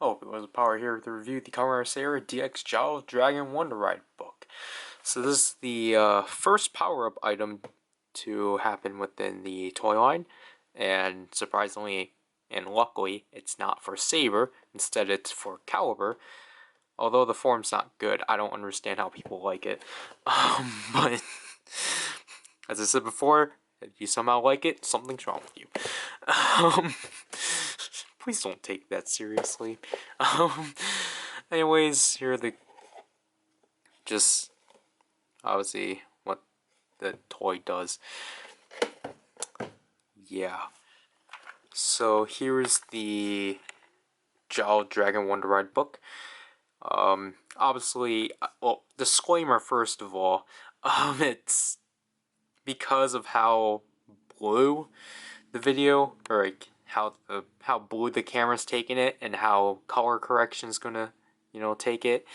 Oh, it was Power here to review the PowerRider Saber DX Jaoh Dragon Wonder Ride book. So this is the first power-up item to happen within the toy line, and surprisingly and luckily it's not for Saber, instead it's for Caliber. Although the form's not good, I don't understand how people like it. But as I said before, if you somehow like it, something's wrong with you. Please don't take that seriously. Anyways, here are the just obviously what the toy does. Yeah. So here's the Jaoh Dragon Wonder Ride book. Obviously, well, disclaimer first of all, it's because of how blue the video, or like how blue the camera's taking it, and how color correction's gonna, take it.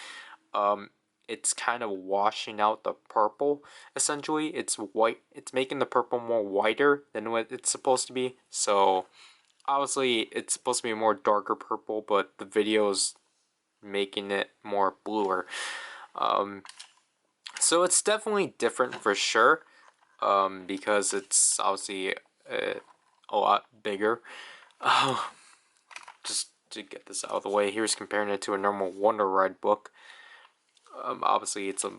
It's kind of washing out the purple. Essentially, it's white. It's making the purple more whiter than what it's supposed to be. So obviously, it's supposed to be a more darker purple, but the video's making it more bluer. So it's definitely different for sure. Because it's obviously a lot bigger. Just to get this out of the way, here's comparing it to a normal Wonder Ride book. Obviously it's a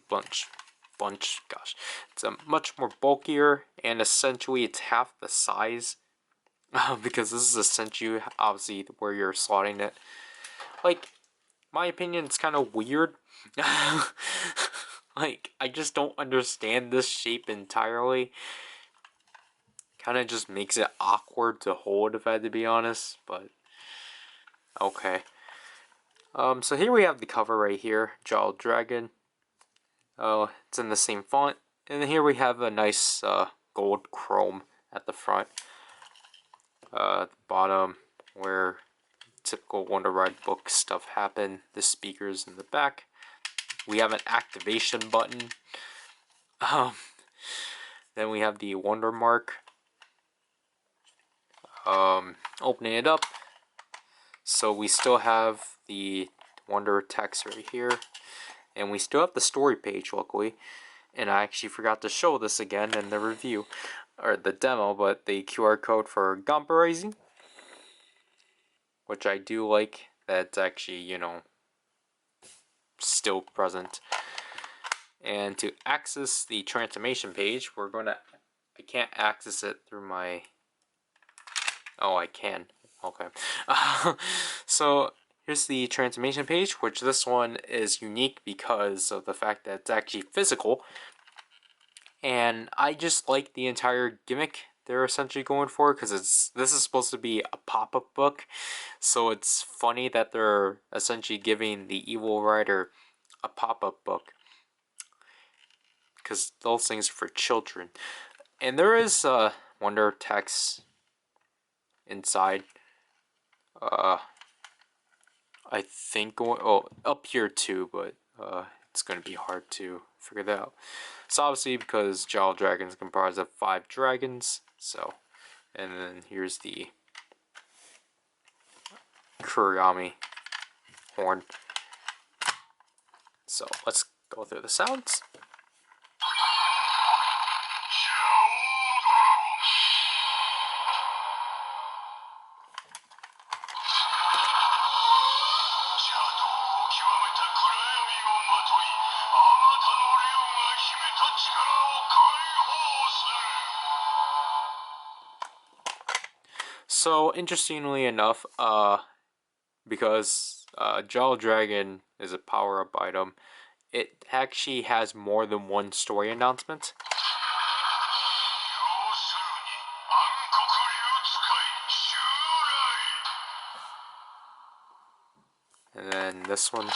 it's a much more bulkier, and essentially it's half the size. Because this is essentially obviously where you're slotting it. Like, my opinion, it's kind of weird. Like, I just don't understand this shape entirely. Kind of just makes it awkward to hold, if I had to be honest, but okay. So here we have the cover right here, Jaoh Dragon. It's in the same font, and here we have a nice gold chrome at the front. At the bottom, where typical Wonder Ride book stuff happen, the speakers in the back. We have an activation button. Then we have the Wonder Mark. Opening it up, so we still have the Wonder text right here, and we still have the story page, luckily. And I actually forgot to show this again in the review, or the demo, but the QR code for Gampa Rising, which I do like, that's actually, still present. And to access the transformation page, I can't access it through my... Oh, I can. Okay. So here's the transformation page, which this one is unique because of the fact that it's actually physical. And I just like the entire gimmick they're essentially going for, because this is supposed to be a pop-up book. So it's funny that they're essentially giving the Evil Rider a pop-up book, because those things are for children. And there is Wonder text inside. I think up here too, but it's going to be hard to figure that out. So obviously, because Jaoh Dragon is comprised of 5 dragons, so, and then here's the Kurigami horn. So let's go through the sounds. So interestingly enough, because Jaoh Dragon is a power-up item, it actually has more than one story announcement. And then this one.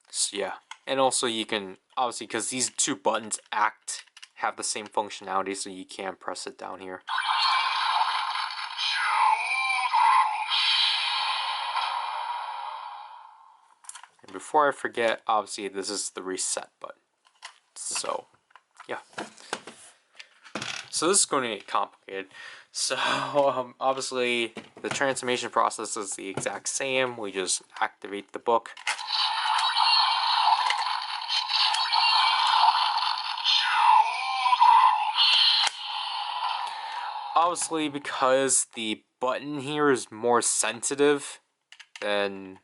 So yeah, and also you can, obviously, because these 2 buttons have the same functionality, so you can press it down here. And before I forget, obviously this is the reset button. So yeah. so this is going to get complicated. So obviously the transformation process is the exact same. We just activate the book. Obviously, because the button here is more sensitive than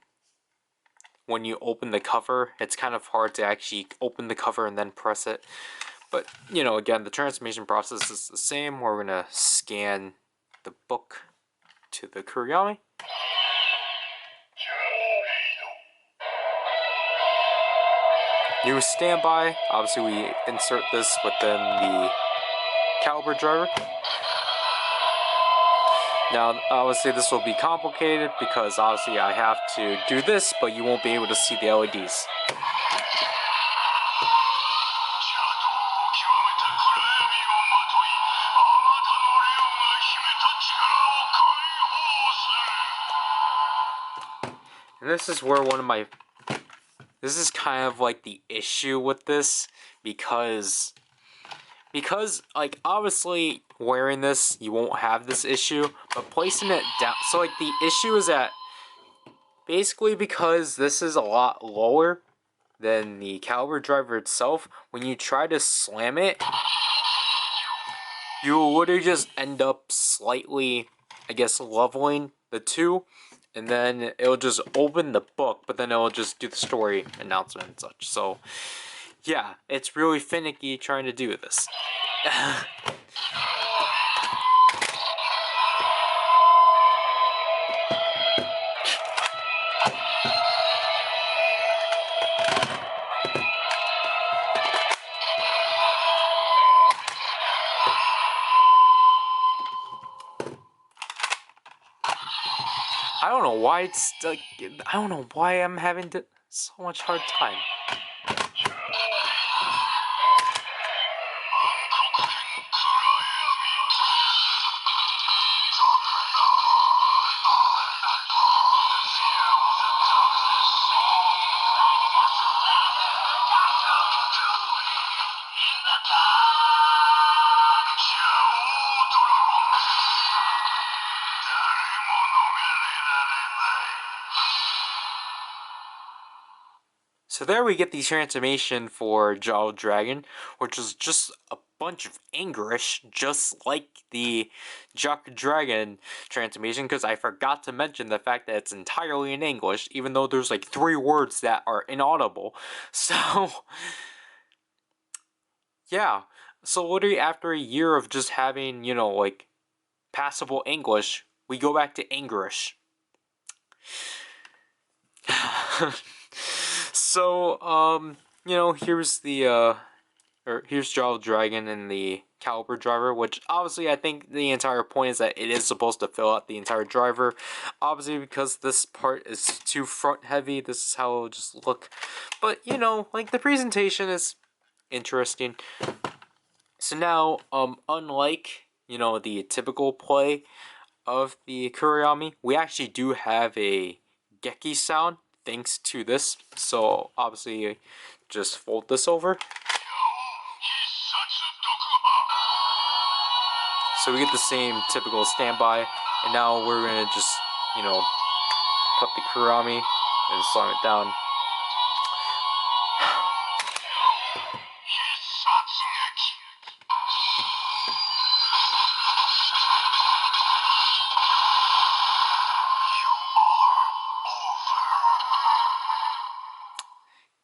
when you open the cover, it's kind of hard to actually open the cover and then press it. But, you know, again, the transformation process is the same. We're going to scan the book to the Kuriyami. New standby. Obviously, we insert this within the caliber driver. Now, obviously, this will be complicated because obviously I have to do this, but you won't be able to see the LEDs. And this is where this is kind of like the issue with this, because like obviously wearing this you won't have this issue, but placing it down, so like the issue is that basically because this is a lot lower than the caliber driver itself, when you try to slam it, you would just end up slightly, I guess, leveling the two, and then it'll just open the book, but then it'll just do the story announcement and such. So yeah, it's really finicky trying to do this. I don't know why it's like, I don't know why I'm having so much hard time. So there we get the transformation for Jaoh Dragon, which is just a bunch of English, just like the Jaoh Dragon transformation, because I forgot to mention the fact that it's entirely in English, even though there's like 3 words that are inaudible. So, yeah. So literally after a year of just having, you know, like, passable English, we go back to English. So, you know, here's the, here's Jaoh Dragon and the caliber driver, which obviously I think the entire point is that it is supposed to fill out the entire driver. Obviously, because this part is too front heavy, this is how it'll just look. But, you know, like, the presentation is interesting. So now, unlike, you know, the typical play of the Kuriyami, we actually do have a Geki sound thanks to this. So obviously just fold this over. So we get the same typical standby, and now we're gonna just, you know, put the Kuriyami and slam it down.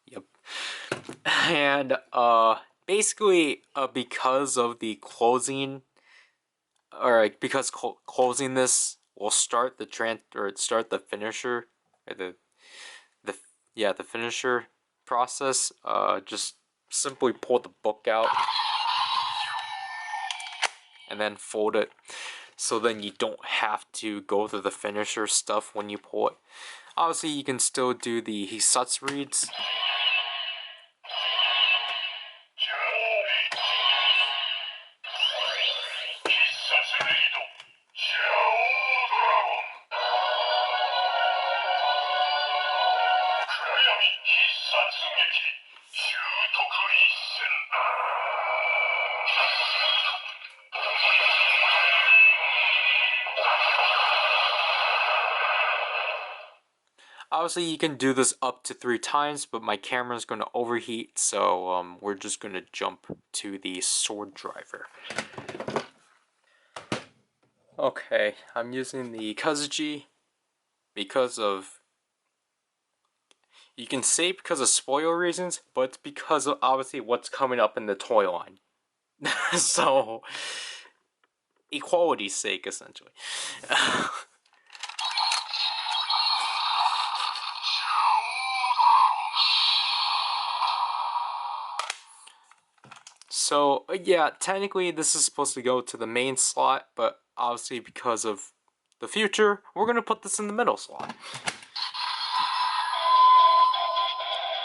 Yep. And basically because of the closing, or because closing this will start the start the finisher, or the finisher process. Just simply pull the book out and then fold it, so then you don't have to go through the finisher stuff when you pull it. Obviously you can still do the Hisatsu reads. Obviously, you can do this up to 3 times, but my camera is going to overheat, so we're just going to jump to the sword driver. Okay, I'm using the Kazuchi because of, you can say because of spoiler reasons, but it's because of obviously what's coming up in the toy line. So, equality's sake, essentially. So, yeah, technically this is supposed to go to the main slot, but obviously because of the future, we're going to put this in the middle slot.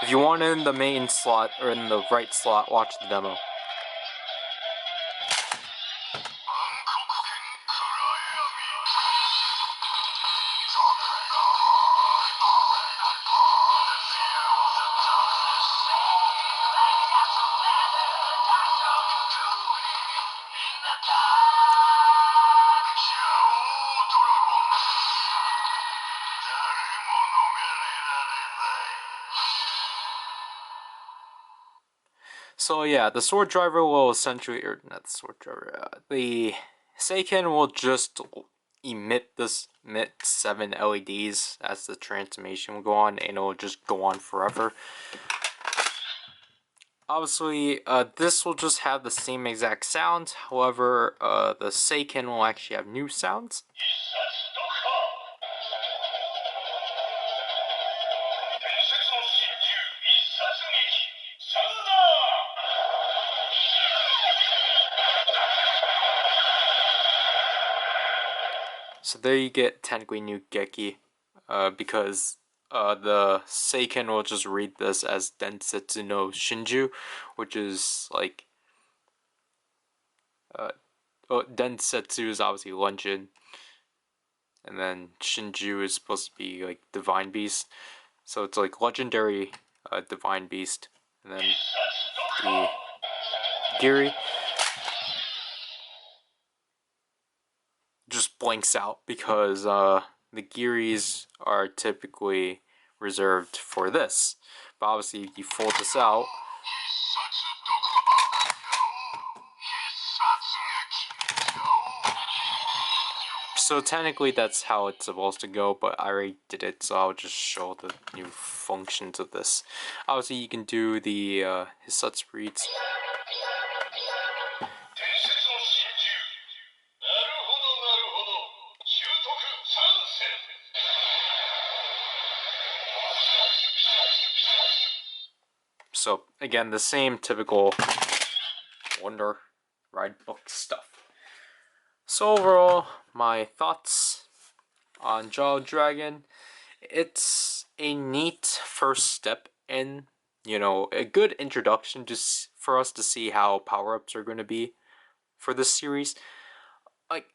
If you want it in the main slot, or in the right slot, watch the demo. So yeah, the sword driver will essentially, or not the sword driver, the Seiken will just emit 7 LEDs as the transformation will go on, and it will just go on forever. Obviously, this will just have the same exact sound. However, the Seiken will actually have new sounds. So there you get technically new Geki, because the Seiken will just read this as Densetsu no Shinju, which is like, Densetsu is obviously legend, and then Shinju is supposed to be like divine beast, so it's like legendary divine beast, and then the Giri just blanks out because the Giris are typically reserved for this. But obviously, if you fold this out, so technically that's how it's supposed to go, but I already did it, so I'll just show the new functions of this. Obviously, you can do the Hisatsu reads. So again, the same typical Wonder Ride book stuff. So overall, my thoughts on Jaoh Dragon, it's a neat first step in, a good introduction for us to see how power-ups are going to be for this series. Like,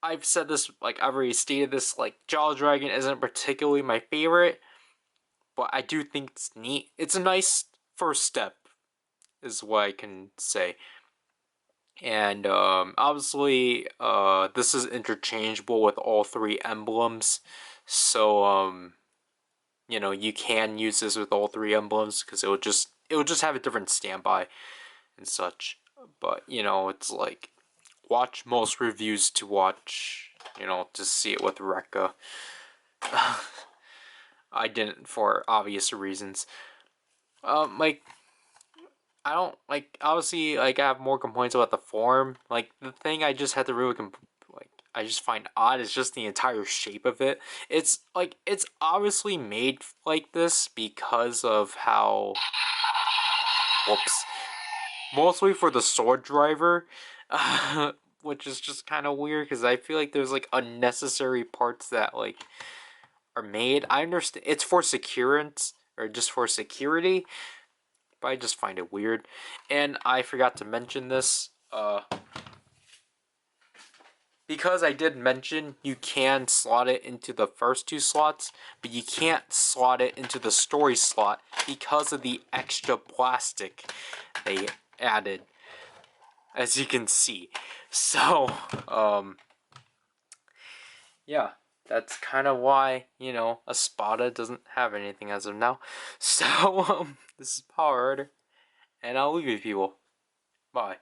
I've said this, like, I've already stated this, like, Jaoh Dragon isn't particularly my favorite, but I do think it's neat. It's a nice first step, is what I can say. And obviously, this is interchangeable with all 3 emblems, so you can use this with all 3 emblems because it will just have a different standby and such. But it's like, watch most reviews to watch, to see it with Rekka. I didn't for obvious reasons. Like, I don't, like, obviously, like, I have more complaints about the form. Like, the thing I just had to really, I just find odd is just the entire shape of it. It's, like, it's obviously made like this because of how, whoops, mostly for the sword driver, which is just kind of weird, because I feel like there's, like, unnecessary parts that, like, are made. I understand, it's for securance, or just for security, but I just find it weird. And I forgot to mention this, because I did mention you can slot it into the first 2 slots, but you can't slot it into the story slot because of the extra plastic they added, as you can see. So, yeah. that's kind of why, you know, a Spada doesn't have anything as of now. So, this is PowerRider, and I'll leave you people. Bye.